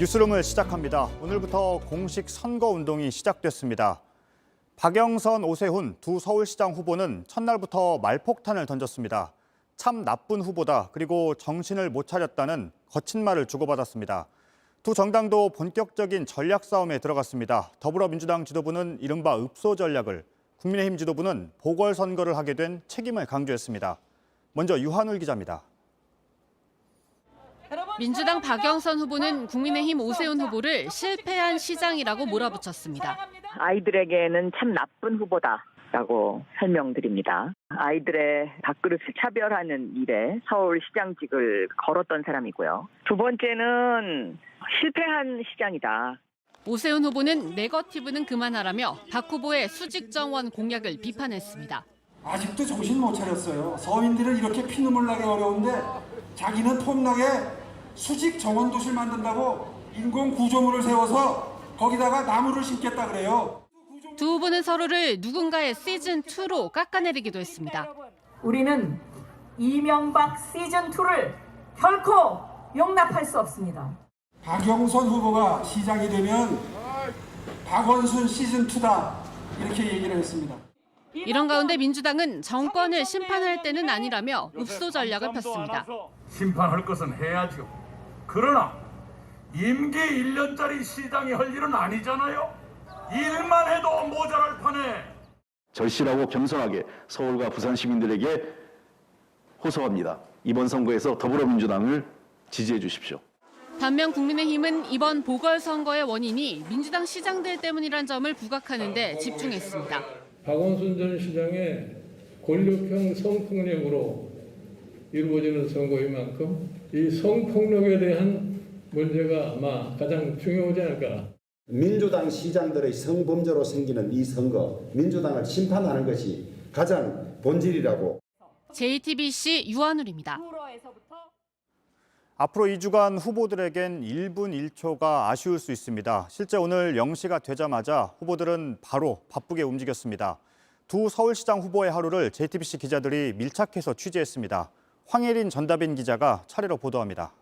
뉴스룸을 시작합니다. 오늘부터 공식 선거운동이 시작됐습니다. 박영선, 오세훈 두 서울시장 후보는 첫날부터 말폭탄을 던졌습니다. 참 나쁜 후보다, 그리고 정신을 못 차렸다는 거친 말을 주고받았습니다. 두 정당도 본격적인 전략 싸움에 들어갔습니다. 더불어민주당 지도부는 이른바 읍소 전략을, 국민의힘 지도부는 보궐선거를 하게 된 책임을 강조했습니다. 먼저 유한울 기자입니다. 민주당 박영선 후보는 국민의힘 오세훈 후보를 실패한 시장이라고 몰아붙였습니다. 아이들에게는 참 나쁜 후보다라고 설명드립니다. 아이들의 밥그릇을 차별하는 일에 서울시장직을 걸었던 사람이고요. 두 번째는 실패한 시장이다. 오세훈 후보는 네거티브는 그만하라며 박 후보의 수직 정원 공약을 비판했습니다. 아직도 정신 못 차렸어요. 서민들을 이렇게 피눈물 나게 어려운데 자기는 폼나게 수직 정원 도시를 만든다고 인공 구조물을 세워서 거기다가 나무를 심겠다 그래요. 두 후보는 서로를 누군가의 시즌2로 깎아내리기도 했습니다. 우리는 이명박 시즌2를 결코 용납할 수 없습니다. 박영선 후보가 시장이 되면 박원순 시즌2다 이렇게 얘기를 했습니다. 이런 가운데 민주당은 정권을 심판할 때는 아니라며 읍소 전략을 폈습니다. 심판할 것은 해야죠. 그러나 임기 1년짜리 시장이 할 일은 아니잖아요. 일만 해도 모자랄 판에. 절실하고 겸손하게 서울과 부산 시민들에게 호소합니다. 이번 선거에서 더불어민주당을 지지해 주십시오. 반면 국민의힘은 이번 보궐선거의 원인이 민주당 시장들 때문이란 점을 부각하는 데 집중했습니다. 박원순 전 시장의 권력형 성폭력으로 이루어지는 선거인 만큼 이 성폭력에 대한 문제가 아마 가장 중요하지 않을까. 민주당 시장들의 성범죄로 생기는 이 선거, 민주당을 심판하는 것이 가장 본질이라고. JTBC 유한울입니다. 앞으로 2주간 후보들에겐 1분 1초가 아쉬울 수 있습니다. 실제 오늘 0시가 되자마자 후보들은 바로 바쁘게 움직였습니다. 두 서울시장 후보의 하루를 JTBC 기자들이 밀착해서 취재했습니다. 황예린, 전다빈 기자가 차례로 보도합니다.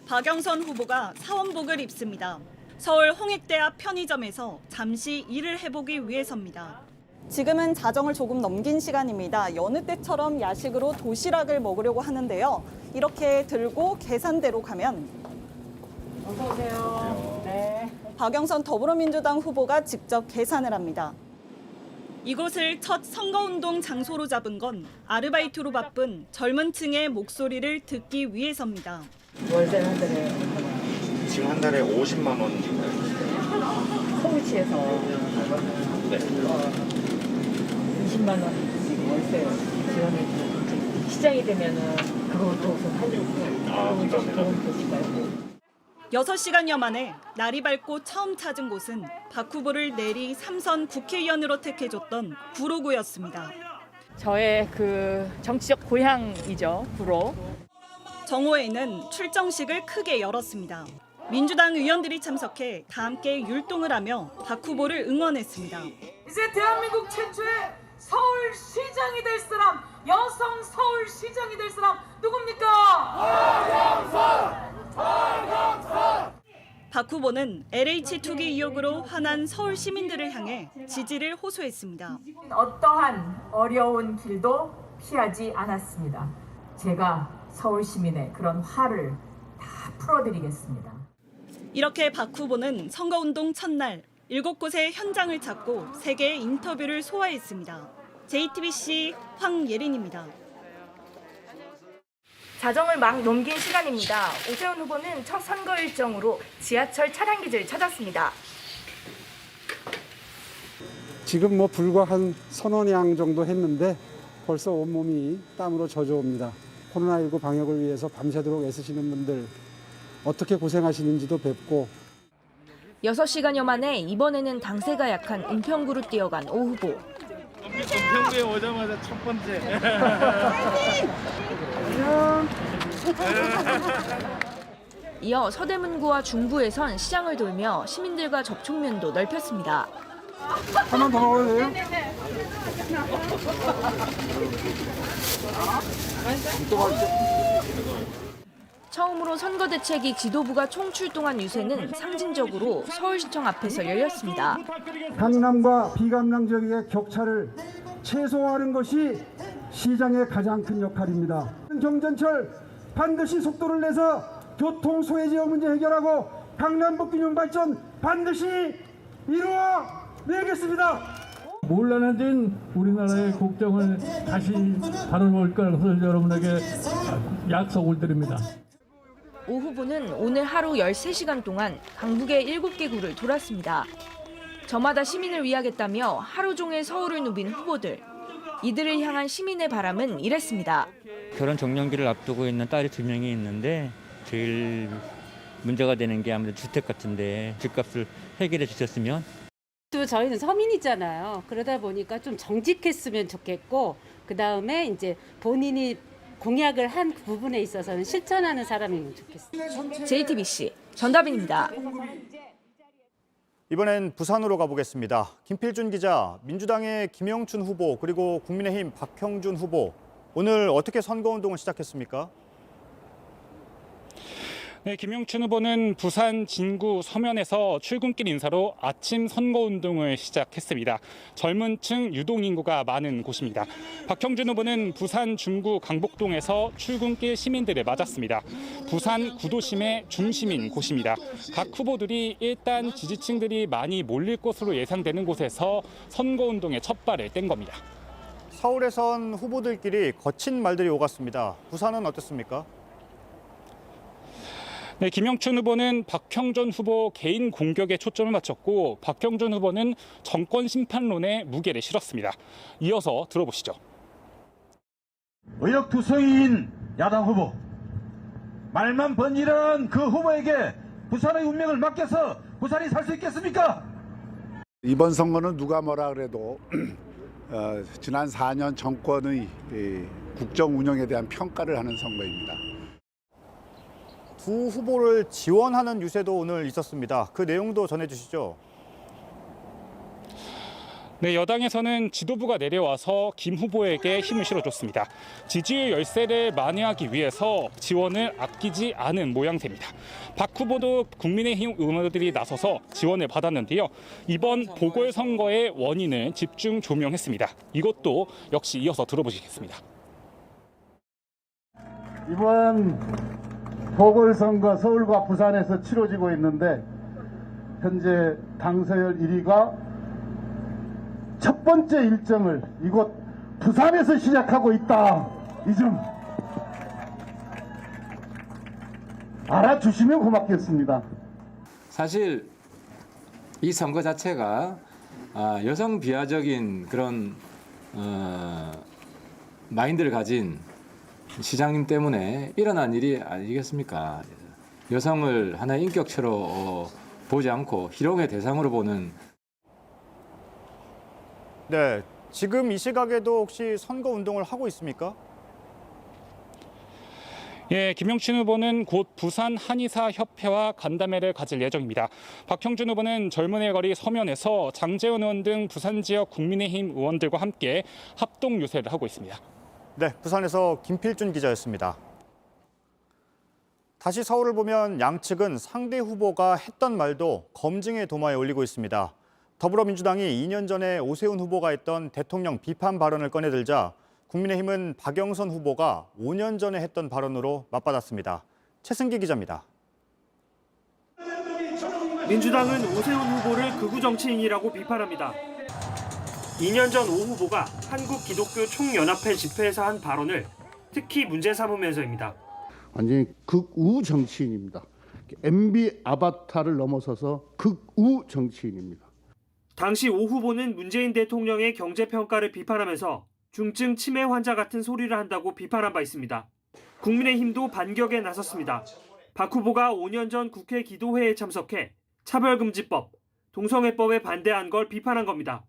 박영선 후보가 사원복을 입습니다. 서울 홍익대 앞 편의점에서 잠시 일을 해보기 위해서입니다. 지금은 자정을 조금 넘긴 시간입니다. 여느 때처럼 야식으로 도시락을 먹으려고 하는데요. 이렇게 들고 계산대로 가면 어서 오세요. 네. 박영선 더불어민주당 후보가 직접 계산을 합니다. 이곳을 첫 선거운동 장소로 잡은 건 아르바이트로 바쁜 젊은 층의 목소리를 듣기 위해서입니다. 월세 한 달에 지금 한 달에 50만 원. 서울시에서 네. 20만 원 월세 지원해 주는 시장이 되면은 그것도 우선 하려고 도움 되실까요? 6시간여 만에 날이 밝고 처음 찾은 곳은 박 후보를 내리 3선 국회의원으로 택해줬던 구로구였습니다. 저의 그 정치적 고향이죠, 구로. 정오에는 출정식을 크게 열었습니다. 민주당 의원들이 참석해 다 함께 율동을 하며 박 후보를 응원했습니다. 이제 대한민국 최초의 서울시장이 될 사람, 여성 서울시장이 될 사람 누굽니까? 박영선! 박 후보는 LH 투기 의혹으로 화난 서울 시민들을 향해 지지를 호소했습니다. 어떠한 어려운 길도 피하지 않았습니다. 제가 서울 시민의 그런 화를 다 풀어드리겠습니다. 이렇게 박 후보는 선거운동 첫날 7곳의 현장을 찾고 3개의 인터뷰를 소화했습니다. JTBC 황예린입니다. 자정을 막 넘긴 시간입니다. 오세훈 후보는 첫 선거 일정으로 지하철 차량기지를 찾았습니다. 지금 불과 한 선원양 정도 했는데 벌써 온몸이 땀으로 젖어옵니다. 코로나19 방역을 위해서 밤새도록 애쓰시는 분들 어떻게 고생하시는지도 뵙고 6시간여 만에 이번에는 당세가 약한 은평구로 뛰어간 오 후보. 은평구에 오자마자 첫 번째. 이어 서대문구와 중구에선 시장을 돌며 시민들과 접촉면도 넓혔습니다. 하나 더 먹어도 돼요? 또 처음으로 선거대책위 지도부가 총출동한 유세는 상징적으로 서울시청 앞에서 열렸습니다. 강남과 비강남 지역의 격차를 최소화하는 것이 시장의 가장 큰 역할입니다. 경전철 반드시 속도를 내서 교통 소외 지역 문제 해결하고 강남북 균형 발전 반드시 이루어내겠습니다. 몰라내진 우리나라의 국정을 다시 바라볼 것을 여러분에게 약속을 드립니다. 오 후보는 오늘 하루 13시간 동안 강북의 7개 구를 돌았습니다. 저마다 시민을 위하겠다며 하루 종일 서울을 누빈 후보들. 이들을 향한 시민의 바람은 이랬습니다. 결혼 정년기를 앞두고 있는 딸이 2명이 있는데 제일 문제가 되는 게 아무래도 주택 같은데 집값을 해결해 주셨으면. 또 저희는 서민이잖아요. 그러다 보니까 좀 정직했으면 좋겠고 그다음에 이제 본인이 공약을 한 부분에 있어서는 실천하는 사람이면 좋겠어요. JTBC 전다빈입니다. 이번엔 부산으로 가보겠습니다. 김필준 기자, 민주당의 김영춘 후보 그리고 국민의힘 박형준 후보 오늘 어떻게 선거운동을 시작했습니까? 네, 김영춘 후보는 부산 진구 서면에서 출근길 인사로 아침 선거운동을 시작했습니다. 젊은 층 유동인구가 많은 곳입니다. 박형준 후보는 부산 중구 강복동에서 출근길 시민들을 맞았습니다. 부산 구도심의 중심인 곳입니다. 각 후보들이 일단 지지층들이 많이 몰릴 것으로 예상되는 곳에서 선거운동의 첫 발을 뗀 겁니다. 서울에선 후보들끼리 거친 말들이 오갔습니다. 부산은 어떻습니까? 네, 김영춘 후보는 박형준 후보 개인 공격에 초점을 맞췄고 박형준 후보는 정권 심판론에 무게를 실었습니다. 이어서 들어보시죠. 의욕투성이인 야당 후보, 말만 번지른 그 후보에게 부산의 운명을 맡겨서 부산이 살 수 있겠습니까? 이번 선거는 누가 뭐라 그래도 지난 4년 정권의 국정 운영에 대한 평가를 하는 선거입니다. 두 후보를 지원하는 유세도 오늘 있었습니다. 그 내용도 전해주시죠. 네, 여당에서는 지도부가 내려와서 김 후보에게 힘을 실어줬습니다. 지지율 열세를 만회하기 위해서 지원을 아끼지 않은 모양새입니다. 박 후보도 국민의힘 의원들이 나서서 지원을 받았는데요. 이번 보궐선거의 원인을 집중 조명했습니다. 이것도 역시 이어서 들어보시겠습니다. 이번 보궐선거 서울과 부산에서 치러지고 있는데 현재 당서열 1위가 첫 번째 일정을 이곳 부산에서 시작하고 있다. 이 점 알아주시면 고맙겠습니다. 사실 이 선거 자체가 여성 비하적인 그런 마인드를 가진 시장님 때문에 일어난 일이 아니겠습니까? 여성을 하나의 인격체로 보지 않고 희롱의 대상으로 보는. 네, 지금 이 시각에도 혹시 선거운동을 하고 있습니까? 예, 김영춘 후보는 곧 부산 한의사협회와 간담회를 가질 예정입니다. 박형준 후보는 젊은의 거리 서면에서 장제원 의원 등 부산 지역 국민의힘 의원들과 함께 합동 유세를 하고 있습니다. 네, 부산에서 김필준 기자였습니다. 다시 서울을 보면 양측은 상대 후보가 했던 말도 검증의 도마에 올리고 있습니다. 더불어민주당이 2년 전에 오세훈 후보가 했던 대통령 비판 발언을 꺼내들자 국민의힘은 박영선 후보가 5년 전에 했던 발언으로 맞받았습니다. 최승기 기자입니다. 민주당은 오세훈 후보를 극우 정치인이라고 비판합니다. 2년 전 오 후보가 한국기독교총연합회 집회에서 한 발언을 특히 문제 삼으면서입니다. 완전히 극우 정치인입니다. MB 아바타를 넘어서서 극우 정치인입니다. 당시 오 후보는 문재인 대통령의 경제평가를 비판하면서 중증 치매 환자 같은 소리를 한다고 비판한 바 있습니다. 국민의힘도 반격에 나섰습니다. 박 후보가 5년 전 국회 기도회에 참석해 차별금지법, 동성애법에 반대한 걸 비판한 겁니다.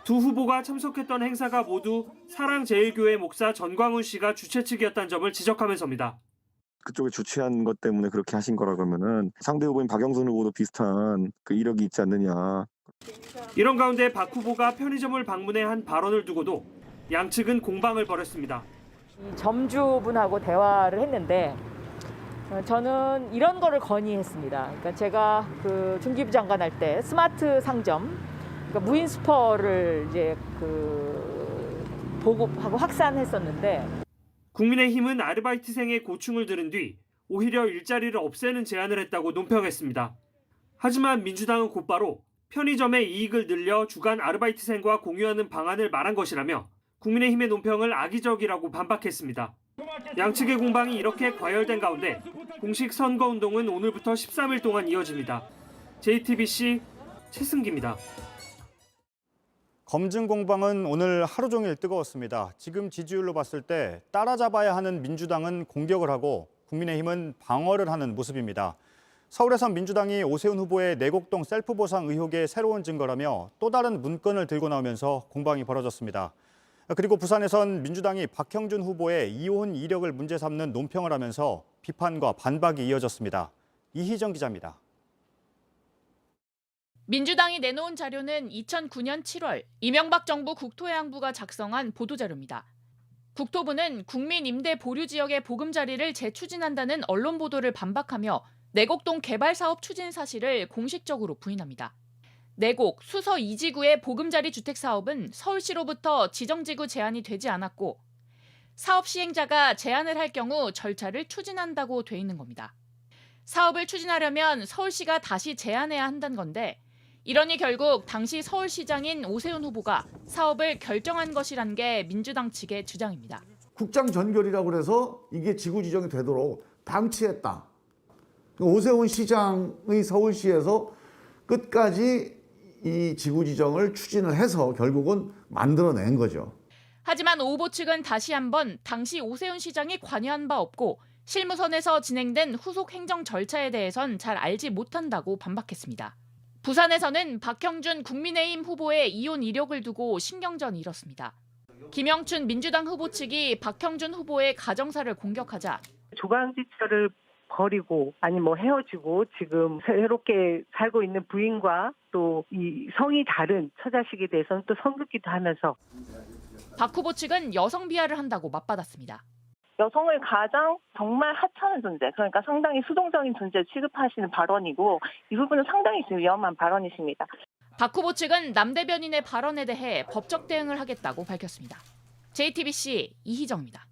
두 후보가 참석했던 행사가 모두 사랑제일교회 목사 전광훈 씨가 주최 측이었다는 점을 지적하면서입니다. 그쪽에 주최한 것 때문에 그렇게 하신 거라 그러면은 상대 후보인 박영선 후보도 비슷한 그 이력이 있지 않느냐. 이런 가운데 박 후보가 편의점을 방문해 한 발언을 두고도 양측은 공방을 벌였습니다. 점주분하고 대화를 했는데 저는 이런 거를 건의했습니다. 그러니까 제가 그 중기부 장관 할 때 스마트 상점, 그러니까 무인 슈퍼를 이제 그 보급하고 확산했었는데 국민의힘은 아르바이트생의 고충을 들은 뒤 오히려 일자리를 없애는 제안을 했다고 논평했습니다. 하지만 민주당은 곧바로 편의점의 이익을 늘려 주간 아르바이트생과 공유하는 방안을 말한 것이라며 국민의힘의 논평을 악의적이라고 반박했습니다. 양측의 공방이 이렇게 과열된 가운데 공식 선거운동은 오늘부터 13일 동안 이어집니다. JTBC 최승기입니다. 검증 공방은 오늘 하루 종일 뜨거웠습니다. 지금 지지율로 봤을 때 따라잡아야 하는 민주당은 공격을 하고 국민의힘은 방어를 하는 모습입니다. 서울에선 민주당이 오세훈 후보의 내곡동 셀프 보상 의혹의 새로운 증거라며 또 다른 문건을 들고 나오면서 공방이 벌어졌습니다. 그리고 부산에선 민주당이 박형준 후보의 이혼 이력을 문제 삼는 논평을 하면서 비판과 반박이 이어졌습니다. 이희정 기자입니다. 민주당이 내놓은 자료는 2009년 7월 이명박 정부 국토해양부가 작성한 보도자료입니다. 국토부는 국민 임대 보류 지역의 보금자리를 재추진한다는 언론 보도를 반박하며 내곡동 개발 사업 추진 사실을 공식적으로 부인합니다. 내곡, 수서 2지구의 보금자리 주택 사업은 서울시로부터 지정지구 제한이 되지 않았고 사업 시행자가 제안을 할 경우 절차를 추진한다고 돼 있는 겁니다. 사업을 추진하려면 서울시가 다시 제안해야 한다는 건데 이러니 결국 당시 서울시장인 오세훈 후보가 사업을 결정한 것이란 게 민주당 측의 주장입니다. 국장 전결이라고 해서 이게 지구 지정이 되도록 방치했다. 오세훈 시장의 서울시에서 끝까지 이 지구 지정을 추진을 해서 결국은 만들어낸 거죠. 하지만 오 후보 측은 다시 한번 당시 오세훈 시장이 관여한 바 없고 실무선에서 진행된 후속 행정 절차에 대해선 잘 알지 못한다고 반박했습니다. 부산에서는 박형준 국민의힘 후보의 이혼 이력을 두고 신경전이 일었습니다. 김영춘 민주당 후보 측이 박형준 후보의 가정사를 공격하자 조강지처를 버리고 아니 뭐 헤어지고 지금 새롭게 살고 있는 부인과 또 이 성이 다른 처자식에 대해서는 또 성급기도 하면서 박 후보 측은 여성 비하를 한다고 맞받았습니다. 여성을 가장 정말 하찮은 존재, 그러니까 상당히 수동적인 존재로 취급하시는 발언이고 이 부분은 상당히 위험한 발언이십니다. 박 후보 측은 남 대변인의 발언에 대해 법적 대응을 하겠다고 밝혔습니다. JTBC 이희정입니다.